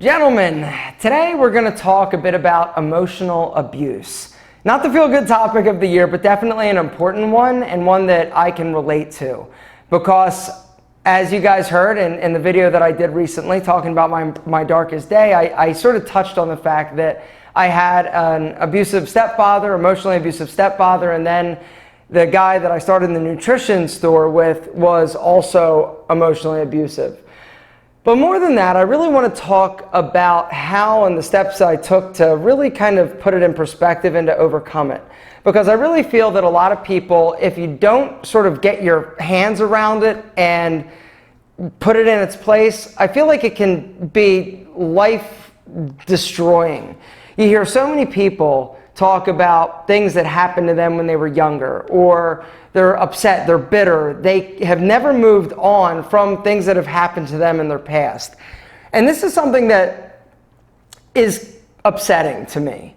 Gentlemen, today we're going to talk a bit about emotional abuse. Not the feel-good topic of the year, but definitely an important one and one that I can relate to. Because as you guys heard in the video that I did recently talking about my darkest day, I sort of touched on the fact that I had an abusive stepfather, emotionally abusive stepfather, and then the guy that I started in the nutrition store with was also emotionally abusive. But more than that, I really want to talk about how and the steps I took to really kind of put it in perspective and to overcome it. Because I really feel that a lot of people, if you don't sort of get your hands around it and put it in its place, I feel like it can be life destroying. You hear so many people talk about things that happened to them when they were younger, or they're upset, they're bitter, they have never moved on from things that have happened to them in their past. And this is something that is upsetting to me,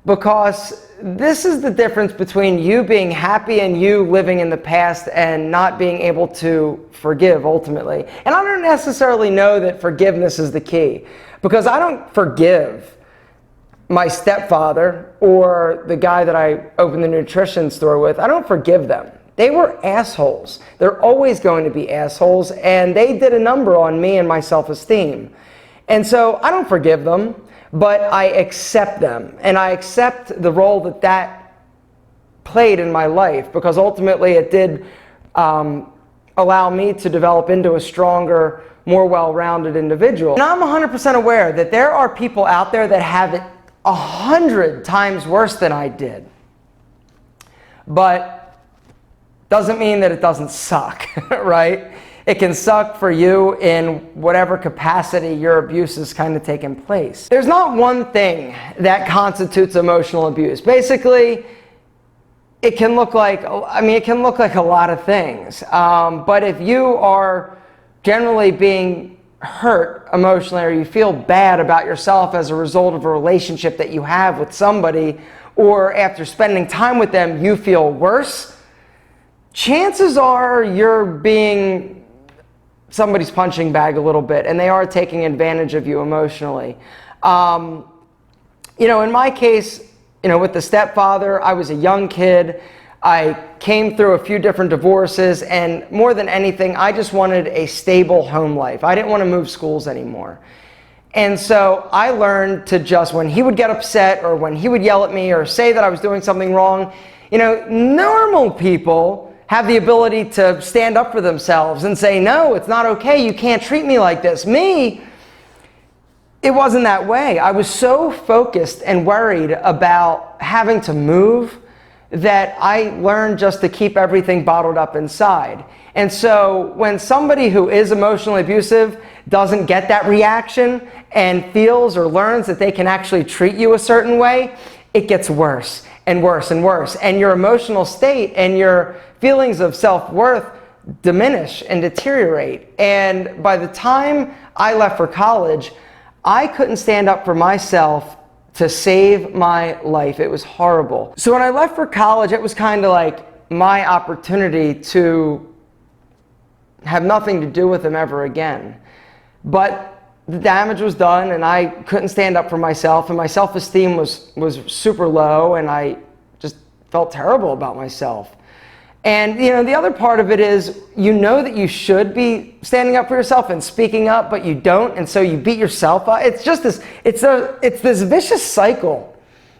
because this is the difference between you being happy and you living in the past and not being able to forgive ultimately. And I don't necessarily know that forgiveness is the key, because I don't forgive my stepfather or the guy that I opened the nutrition store with. I don't forgive them. They were assholes. They're always going to be assholes, and they did a number on me and my self-esteem. And so I don't forgive them, but I accept them, and I accept the role that played in my life, because ultimately it did allow me to develop into a stronger, more well-rounded individual. And I'm 100% aware that there are people out there that have it 100 times worse than I did. But doesn't mean that it doesn't suck, right? It can suck for you in whatever capacity your abuse is kind of taking place. There's not one thing that constitutes emotional abuse. Basically, it can look like, it can look like a lot of things. But if you are generally being hurt emotionally, or you feel bad about yourself as a result of a relationship that you have with somebody, or after spending time with them you feel worse, chances are you're being somebody's punching bag a little bit, and they are taking advantage of you emotionally. In my case, with the stepfather, I was a young kid. I came through a few different divorces, and more than anything, I just wanted a stable home life. I didn't want to move schools anymore. And so I learned to just, when he would get upset or when he would yell at me or say that I was doing something wrong, normal people have the ability to stand up for themselves and say, no, it's not okay, you can't treat me like this. Me, it wasn't that way. I was so focused and worried about having to move that I learned just to keep everything bottled up inside. And so when somebody who is emotionally abusive doesn't get that reaction and feels or learns that they can actually treat you a certain way, it gets worse and worse and worse. And your emotional state and your feelings of self-worth diminish and deteriorate. And by the time I left for college, I couldn't stand up for myself to save my life. It was horrible. So when I left for college, it was kind of like my opportunity to have nothing to do with him ever again. But the damage was done, and I couldn't stand up for myself, and my self-esteem was super low, and I just felt terrible about myself. And the other part of it is, that you should be standing up for yourself and speaking up, but you don't, and so you beat yourself up. It's just this, it's this vicious cycle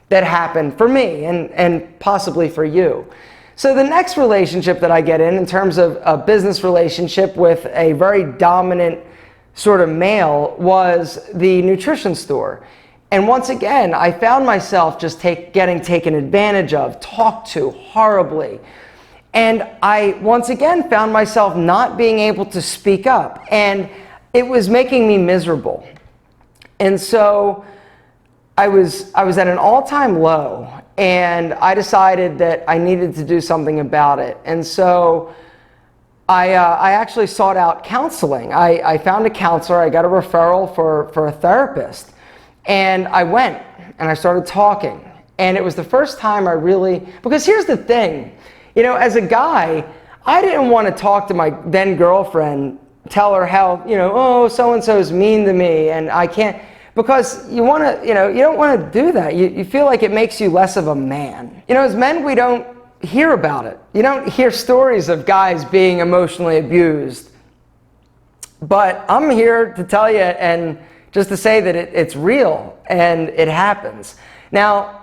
that happened for me and possibly for you. So the next relationship that I get in terms of a business relationship with a very dominant sort of male, was the nutrition store. And once again, I found myself just getting taken advantage of, talked to horribly. And I, once again, found myself not being able to speak up. And it was making me miserable. And so I was at an all-time low. And I decided that I needed to do something about it. And so I actually sought out counseling. I found a counselor. I got a referral for a therapist. And I went and I started talking. And it was the first time I really, because here's the thing. As a guy, I didn't want to talk to my then girlfriend, tell her how, oh, so-and-so is mean to me and I can't, because you want to, you don't want to do that. You feel like it makes you less of a man. As men, we don't hear about it. You don't hear stories of guys being emotionally abused. But I'm here to tell you and just to say that it's real and it happens. Now,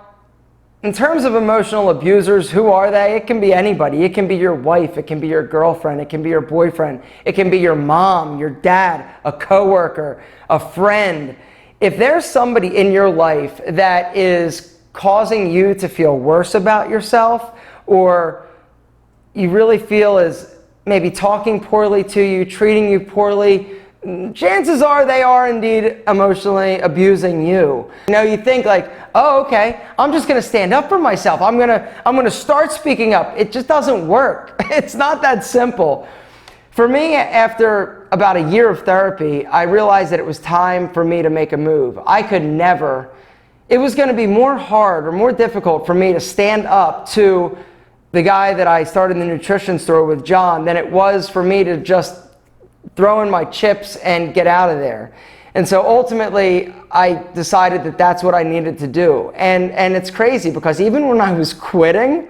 in terms of emotional abusers, who are they? It can be anybody. It can be your wife. It can be your girlfriend. It can be your boyfriend. It can be your mom, your dad, a coworker, a friend. If there's somebody in your life that is causing you to feel worse about yourself, or you really feel is maybe talking poorly to you, treating you poorly, chances are they are indeed emotionally abusing you. You think like, oh, okay, I'm just going to stand up for myself. I'm going to start speaking up. It just doesn't work. It's not that simple. For me, after about a year of therapy, I realized that it was time for me to make a move. It was going to be more hard or more difficult for me to stand up to the guy that I started the nutrition store with, John, than it was for me to just throw in my chips and get out of there. And so ultimately, I decided that that's what I needed to do. And it's crazy because even when I was quitting,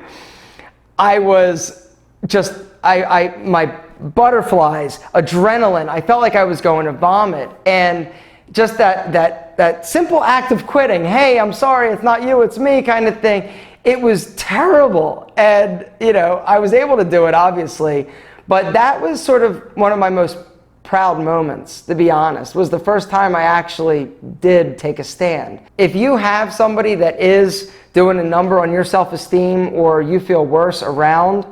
I was just, my butterflies, adrenaline, I felt like I was going to vomit. And just that simple act of quitting, hey, I'm sorry, it's not you, it's me kind of thing, it was terrible. And, I was able to do it, obviously. But that was sort of one of my most proud moments, to be honest. Was the first time I actually did take a stand. If you have somebody that is doing a number on your self-esteem or you feel worse around,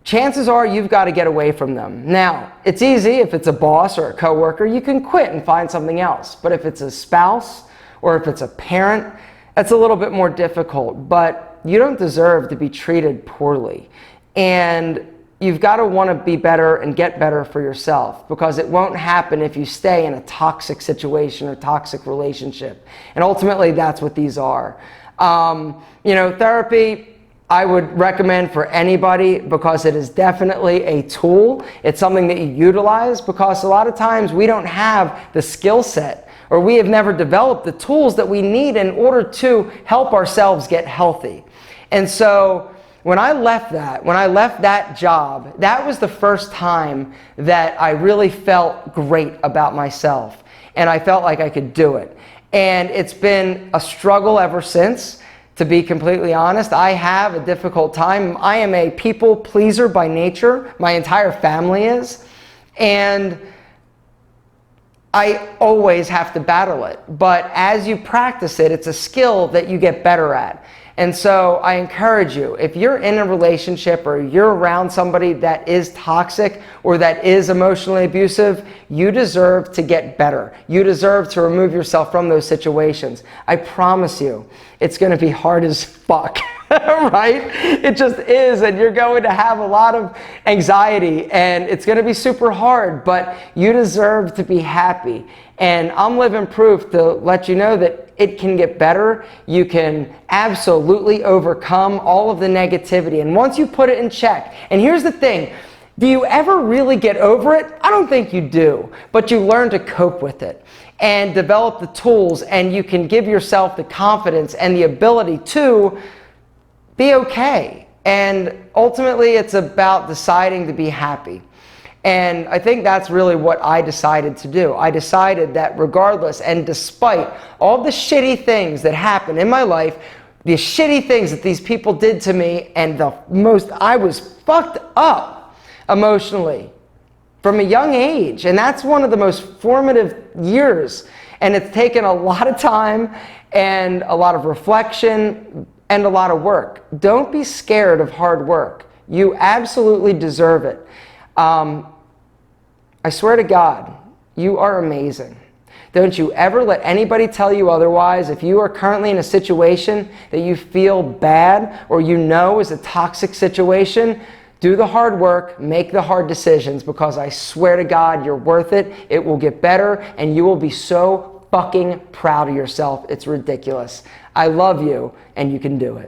chances are you've got to get away from them. Now, it's easy if it's a boss or a coworker, you can quit and find something else. But if it's a spouse or if it's a parent, that's a little bit more difficult. But you don't deserve to be treated poorly. And you've got to want to be better and get better for yourself, because it won't happen if you stay in a toxic situation or toxic relationship. And ultimately, that's what these are. Therapy, I would recommend for anybody because it is definitely a tool. It's something that you utilize because a lot of times we don't have the skill set, or we have never developed the tools that we need in order to help ourselves get healthy. And so when I left that job, that was the first time that I really felt great about myself. And I felt like I could do it. And it's been a struggle ever since, to be completely honest. I have a difficult time. I am a people pleaser by nature. My entire family is. And I always have to battle it. But as you practice it, it's a skill that you get better at. And so I encourage you, if you're in a relationship or you're around somebody that is toxic or that is emotionally abusive, you deserve to get better. You deserve to remove yourself from those situations. I promise you, it's going to be hard as fuck, right? It just is, and you're going to have a lot of anxiety, and it's going to be super hard, but you deserve to be happy. And I'm living proof to let you know that it can get better. You can absolutely overcome all of the negativity. And once you put it in check, and here's the thing, do you ever really get over it? I don't think you do, but you learn to cope with it and develop the tools, and you can give yourself the confidence and the ability to be okay. And ultimately, it's about deciding to be happy. And I think that's really what I decided to do. I decided that regardless and despite all the shitty things that happened in my life, the shitty things that these people did to me, and I was fucked up emotionally from a young age. And that's one of the most formative years. And it's taken a lot of time and a lot of reflection and a lot of work. Don't be scared of hard work. You absolutely deserve it. I swear to God, you are amazing. Don't you ever let anybody tell you otherwise. If you are currently in a situation that you feel bad or you know is a toxic situation, do the hard work, make the hard decisions, because I swear to God, you're worth it. It will get better, and you will be so fucking proud of yourself. It's ridiculous. I love you, and you can do it.